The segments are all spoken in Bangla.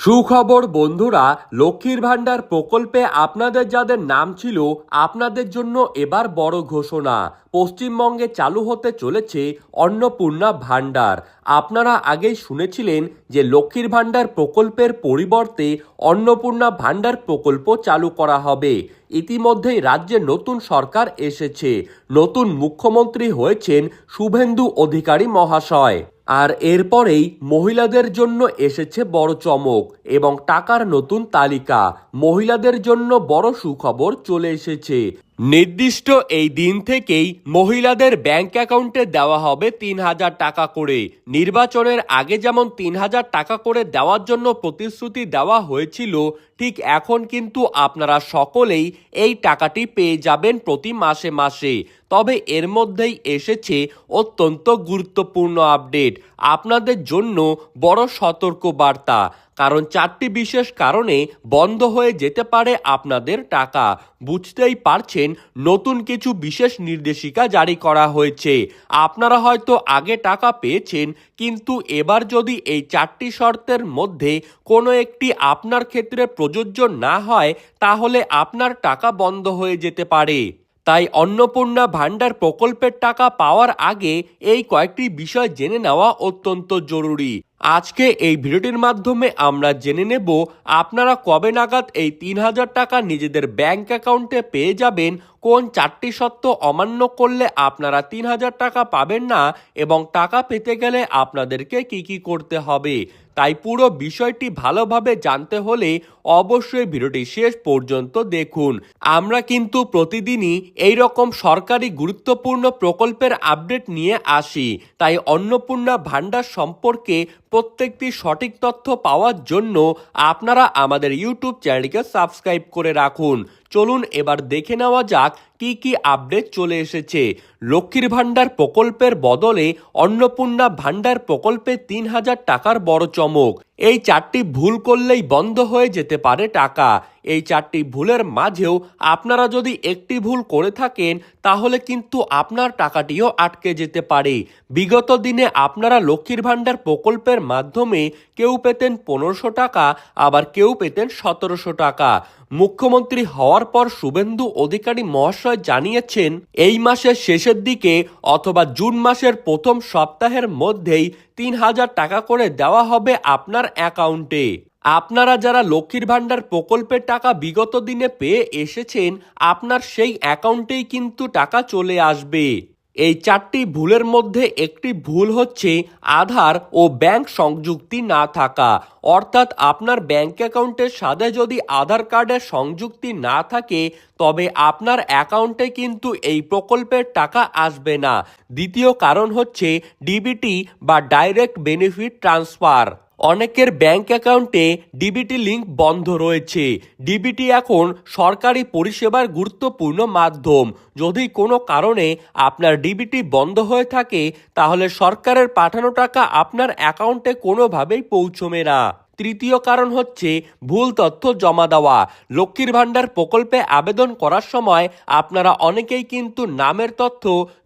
সুখবর বন্ধুরা, লক্ষ্মীর ভান্ডার প্রকল্পে আপনাদের যাদের নাম ছিল আপনাদের জন্য এবার বড় ঘোষণা। পশ্চিমবঙ্গে চালু হতে চলেছে অন্নপূর্ণা ভান্ডার। আপনারা আগেই শুনেছিলেন যে লক্ষ্মীর ভান্ডার প্রকল্পের পরিবর্তে অন্নপূর্ণা ভান্ডার প্রকল্প চালু করা হবে। ইতিমধ্যেই রাজ্যে নতুন সরকার এসেছে, নতুন মুখ্যমন্ত্রী হয়েছেন শুভেন্দু অধিকারী মহাশয়। আর এরপরেই মহিলাদের জন্য এসেছে বড় চমক এবং টাকার নতুন তালিকা। মহিলাদের জন্য বড় সুখবর চলে এসেছে। নির্দিষ্ট এই দিন থেকেই মহিলাদের ব্যাংক অ্যাকাউন্টে দেওয়া হবে ৩,০০০ টাকা করে। নির্বাচনের আগে যেমন ৩,০০০ টাকা করে দেওয়ার জন্য প্রতিশ্রুতি দেওয়া হয়েছিল, ঠিক এখন কিন্তু আপনারা সকলেই এই টাকাটি পেয়ে যাবেন প্রতি মাসে মাসে। তবে এর মধ্যেই এসেছে অত্যন্ত গুরুত্বপূর্ণ আপডেট, আপনাদের জন্য বড় সতর্ক বার্তা। কারণ 4টি বিশেষ কারণে বন্ধ হয়ে যেতে পারে আপনাদের টাকা। বুঝতেই পারছেন, নতুন কিছু বিশেষ নির্দেশিকা জারি করা হয়েছে। আপনারা হয়তো আগে টাকা পেয়েছেন, কিন্তু এবার যদি এই 4টি শর্তের মধ্যে কোনো একটি আপনার ক্ষেত্রে প্রযোজ্য না হয়, তাহলে আপনার টাকা বন্ধ হয়ে যেতে পারে। তাই অন্নপূর্ণা ভান্ডার প্রকল্পের টাকা পাওয়ার আগে এই কয়েকটি বিষয় জেনে নেওয়া অত্যন্ত জরুরি। আজকে এই ভিডিওটির মাধ্যমে আমরা জেনে নেব আপনারা কবে নাগাদ এই ৩,০০০ টাকা নিজেদের ব্যাংক অ্যাকাউন্টে পেয়ে যাবেন, কোন 4টি শর্ত অমান্য করলে আপনারা ৩,০০০ টাকা পাবেন না, এবং টাকা পেতে গেলে আপনাদেরকে কি করতে হবে। তাই পুরো বিষয়টি ভালোভাবে জানতে হলে অবশ্যই ভিডিওটি শেষ পর্যন্ত দেখুন। আমরা কিন্তু প্রতিদিনই এই রকম সরকারি গুরুত্বপূর্ণ প্রকল্পের আপডেট নিয়ে আসি। তাই অন্নপূর্ণা ভান্ডার সম্পর্কে প্রত্যেকটি সঠিক তথ্য পাওয়ার জন্য আপনারা আমাদের ইউটিউব চ্যানেলটিকে সাবস্ক্রাইব করে রাখুন। চলুন এবার দেখে নেওয়া যাক কি আপডেট চলে এসেছে। লক্ষ্মীর ভান্ডার প্রকল্পের বদলে অন্নপূর্ণা ভান্ডার প্রকল্পে ৩,০০০ টাকার বড় চমক। এই 4টি ভুল করলেই বন্ধ হয়ে যেতে পারে টাকা। এই 4টি ভুলের মাঝেও আপনারা যদি একটি ভুল করে থাকেন, তাহলে কিন্তু আপনার টাকাটিও আটকে যেতে পারে। বিগত দিনে আপনারা লক্ষ্মীর ভান্ডার প্রকল্পের মাধ্যমে কেউ পেতেন ১৫০০ টাকা, আবার কেউ পেতেন ১৭০০ টাকা। মুখ্যমন্ত্রী হওয়ার পর শুভেন্দু অধিকারী মহাশয় জানিয়েছেন, এই মাসের শেষের দিকে অথবা জুন মাসের প্রথম সপ্তাহের মধ্যেই ৩,০০০ টাকা করে দেওয়া হবে আপনার অ্যাকাউন্টে। আপনারা যারা লক্ষ্মীর ভান্ডার প্রকল্পের টাকা বিগত দিনে পেয়ে এসেছেন, আপনার সেই অ্যাকাউন্টেই কিন্তু টাকা চলে আসবে। এই 4টি ভুলের মধ্যে একটি ভুল হচ্ছে আধার ও ব্যাংক সংযুক্তি না থাকা। অর্থাৎ আপনার ব্যাংক অ্যাকাউন্টের সাথে যদি আধার কার্ডের সংযুক্তি না থাকে, তবে আপনার অ্যাকাউন্টে কিন্তু এই প্রকল্পের টাকা আসবে না। দ্বিতীয় কারণ হচ্ছে ডিবিটি বা ডাইরেক্ট বেনিফিট ট্রান্সফার। অনেকের ব্যাংক অ্যাকাউন্টে ডিবিটি লিঙ্ক বন্ধ রয়েছে। ডিবিটি এখন সরকারি পরিষেবার গুরুত্বপূর্ণ মাধ্যম। যদি কোনো কারণে আপনার ডিবিটি বন্ধ হয়ে থাকে, তাহলে সরকারের পাঠানো টাকা আপনার অ্যাকাউন্টে কোনোভাবেই পৌঁছবে না। তৃতীয় কারণ হচ্ছে ভুল তথ্য জমা দেওয়া। লক্ষ্মীর ভান্ডার প্রকল্পে আবেদন করার সময় আপনারা অনেকেই কিন্তু নামের তথ্য,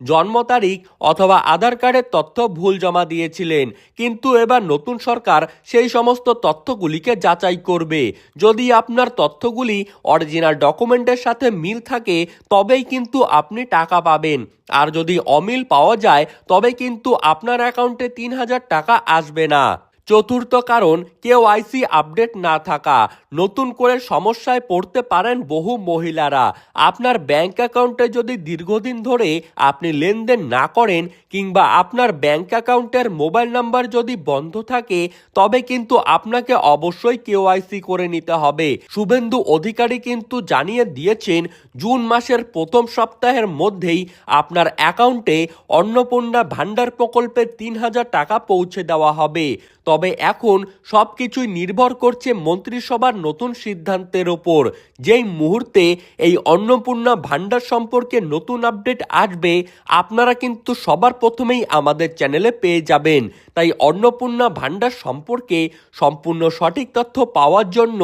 জন্ম তারিখ অথবা আধার কার্ডের তথ্য ভুল জমা দিয়েছিলেন। কিন্তু এবার নতুন সরকার সেই সমস্ত তথ্যগুলিকে যাচাই করবে। যদি আপনার তথ্যগুলি অরিজিনাল ডকুমেন্টের সাথে মিল থাকে, তবেই কিন্তু আপনি টাকা পাবেন। আর যদি অমিল পাওয়া যায়, তবে কিন্তু আপনার অ্যাকাউন্টে ৩,০০০ টাকা আসবে না। চতুর্থ কারণ কেওয়াইসি আপডেট না থাকা। নতুন করে সমস্যায় পড়তে পারেন বহু মহিলারা। আপনার ব্যাংক অ্যাকাউন্টে যদি দীর্ঘদিন ধরে আপনি লেনদেন না করেন, কিংবা আপনার ব্যাংক অ্যাকাউন্টের মোবাইল নাম্বার যদি বন্ধ থাকে, তবে কিন্তু আপনাকে অবশ্যই কেওয়াইসি করে নিতে হবে। শুভেন্দু অধিকারী কিন্তু জানিয়ে দিয়েছেন, জুন মাসের প্রথম সপ্তাহের মধ্যেই আপনার অ্যাকাউন্টে অন্নপূর্ণা ভান্ডার প্রকল্পের ৩,০০০ টাকা পৌঁছে দেওয়া হবে। তবে এখন সবকিছুই নির্ভর করছে মন্ত্রিসভার নতুন সিদ্ধান্তের ওপর। যেই মুহূর্তে এই অন্নপূর্ণা ভান্ডার সম্পর্কে নতুন আপডেট আসবে, আপনারা কিন্তু সবার প্রথমেই আমাদের চ্যানেলে পেয়ে যাবেন। তাই অন্নপূর্ণা ভান্ডার সম্পর্কে সম্পূর্ণ সঠিক তথ্য পাওয়ার জন্য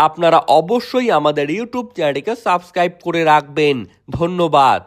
আপনারা অবশ্যই আমাদের ইউটিউব চ্যানেলটিকে সাবস্ক্রাইব করে রাখবেন। ধন্যবাদ।